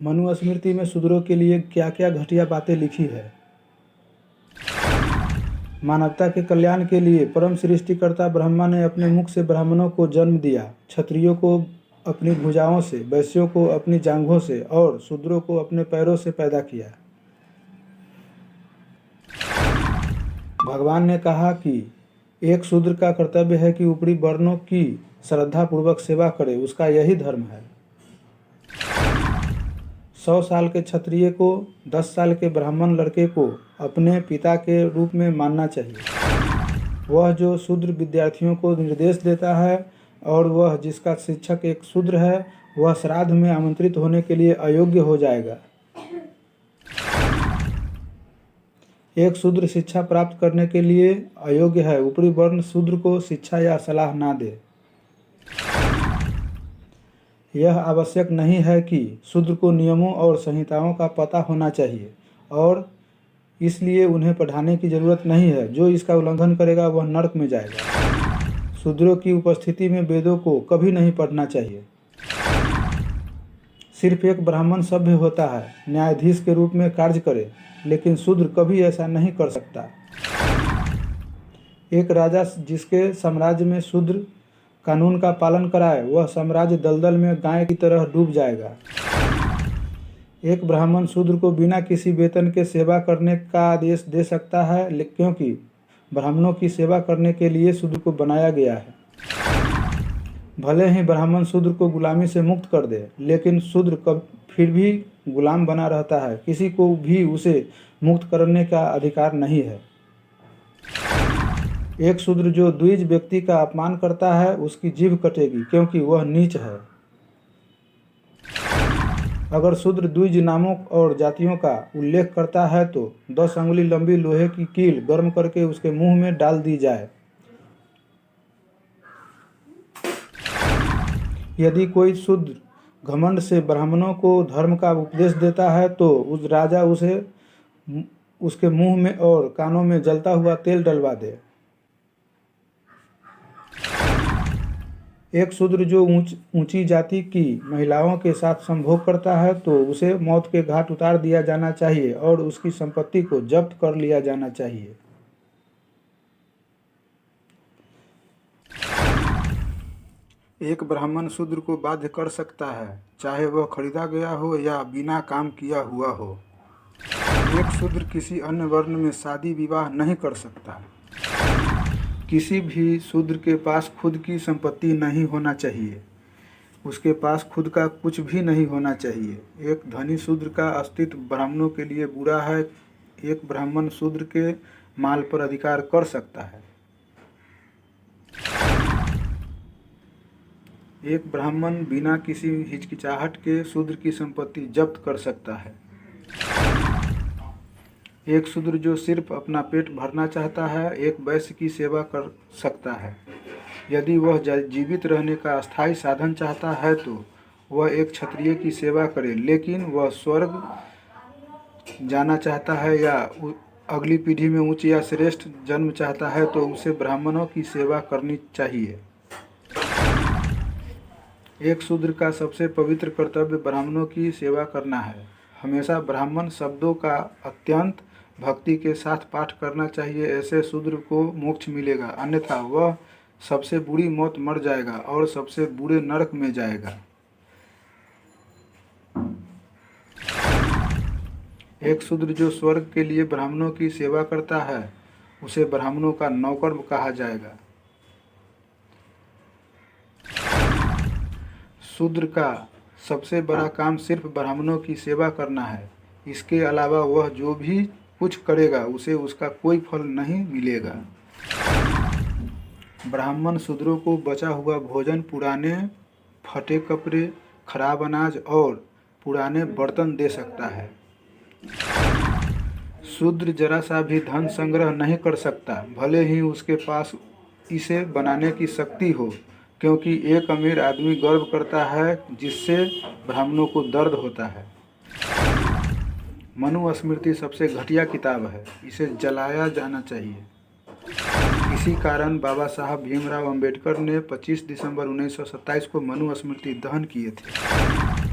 मनुस्मृति में शूद्रों के लिए क्या क्या घटिया बातें लिखी है। मानवता के कल्याण के लिए परम सृष्टिकर्ता ब्रह्मा ने अपने मुख से ब्राह्मणों को जन्म दिया, क्षत्रियों को अपनी भुजाओं से, वैश्यों को अपनी जांघों से और शूद्रों को अपने पैरों से पैदा किया। भगवान ने कहा कि एक शूद्र का कर्तव्य है कि ऊपरी वर्णों की श्रद्धापूर्वक सेवा करे, उसका यही धर्म है। 100 साल के क्षत्रिय को 10 साल के ब्राह्मण लड़के को अपने पिता के रूप में मानना चाहिए। वह जो शूद्र विद्यार्थियों को निर्देश देता है और वह जिसका शिक्षक एक शूद्र है, वह श्राद्ध में आमंत्रित होने के लिए अयोग्य हो जाएगा। एक शूद्र शिक्षा प्राप्त करने के लिए अयोग्य है। ऊपरी वर्ण शूद्र को शिक्षा या सलाह ना दे। यह आवश्यक नहीं है कि शूद्र को नियमों और संहिताओं का पता होना चाहिए और इसलिए उन्हें पढ़ाने की जरूरत नहीं है। जो इसका उल्लंघन करेगा वह नरक में जाएगा। शूद्रों की उपस्थिति में वेदों को कभी नहीं पढ़ना चाहिए। सिर्फ एक ब्राह्मण सभ्य होता है, न्यायाधीश के रूप में कार्य करे, लेकिन शूद्र कभी ऐसा नहीं कर सकता। एक राजा जिसके साम्राज्य में शूद्र कानून का पालन कराए, वह साम्राज्य दलदल में गाय की तरह डूब जाएगा। एक ब्राह्मण शूद्र को बिना किसी वेतन के सेवा करने का आदेश दे सकता है, क्योंकि ब्राह्मणों की सेवा करने के लिए शूद्र को बनाया गया है। भले ही ब्राह्मण शूद्र को गुलामी से मुक्त कर दे, लेकिन शूद्र फिर भी गुलाम बना रहता है। किसी को भी उसे मुक्त करने का अधिकार नहीं है। एक शूद्र जो द्विज व्यक्ति का अपमान करता है, उसकी जीभ कटेगी, क्योंकि वह नीच है। अगर शूद्र द्विज नामों और जातियों का उल्लेख करता है तो 10 अंगुली लंबी लोहे की कील गर्म करके उसके मुंह में डाल दी जाए। यदि कोई शूद्र घमंड से ब्राह्मणों को धर्म का उपदेश देता है तो उस राजा उसे उसके मुंह में और कानों में जलता हुआ तेल डलवा दे। एक शूद्र जो ऊंची जाति की महिलाओं के साथ संभोग करता है तो उसे मौत के घाट उतार दिया जाना चाहिए और उसकी संपत्ति को जब्त कर लिया जाना चाहिए। एक ब्राह्मण शूद्र को बाध्य कर सकता है, चाहे वह खरीदा गया हो या बिना काम किया हुआ हो। एक शूद्र किसी अन्य वर्ण में शादी विवाह नहीं कर सकता। किसी भी शूद्र के पास खुद की संपत्ति नहीं होना चाहिए। उसके पास खुद का कुछ भी नहीं होना चाहिए। एक धनी शूद्र का अस्तित्व ब्राह्मणों के लिए बुरा है। एक ब्राह्मण शूद्र के माल पर अधिकार कर सकता है। एक ब्राह्मण बिना किसी हिचकिचाहट के शूद्र की संपत्ति जब्त कर सकता है। एक शूद्र जो सिर्फ अपना पेट भरना चाहता है, एक वैश्य की सेवा कर सकता है। यदि वह जीवित रहने का अस्थायी साधन चाहता है तो वह एक क्षत्रिय की सेवा करे, लेकिन वह स्वर्ग जाना चाहता है या अगली पीढ़ी में उच्च या श्रेष्ठ जन्म चाहता है तो उसे ब्राह्मणों की सेवा करनी चाहिए। एक शूद्र का सबसे पवित्र कर्तव्य ब्राह्मणों की सेवा करना है। हमेशा ब्राह्मण शब्दों का अत्यंत भक्ति के साथ पाठ करना चाहिए। ऐसे शूद्र को मोक्ष मिलेगा, अन्यथा वह सबसे बुरी मौत मर जाएगा और सबसे बुरे नरक में जाएगा। एक शूद्र जो स्वर्ग के लिए ब्राह्मणों की सेवा करता है, उसे ब्राह्मणों का नौकर कहा जाएगा। शूद्र का सबसे बड़ा काम सिर्फ ब्राह्मणों की सेवा करना है। इसके अलावा वह जो भी कुछ करेगा उसे उसका कोई फल नहीं मिलेगा। ब्राह्मण शूद्रों को बचा हुआ भोजन, पुराने फटे कपड़े, खराब अनाज और पुराने बर्तन दे सकता है। शूद्र जरा सा भी धन संग्रह नहीं कर सकता, भले ही उसके पास इसे बनाने की शक्ति हो, क्योंकि एक अमीर आदमी गर्व करता है जिससे ब्राह्मणों को दर्द होता है। मनुस्मृति सबसे घटिया किताब है, इसे जलाया जाना चाहिए। इसी कारण बाबा साहब भीमराव अंबेडकर ने 25 दिसंबर 1927 को मनुस्मृति दहन किए थे।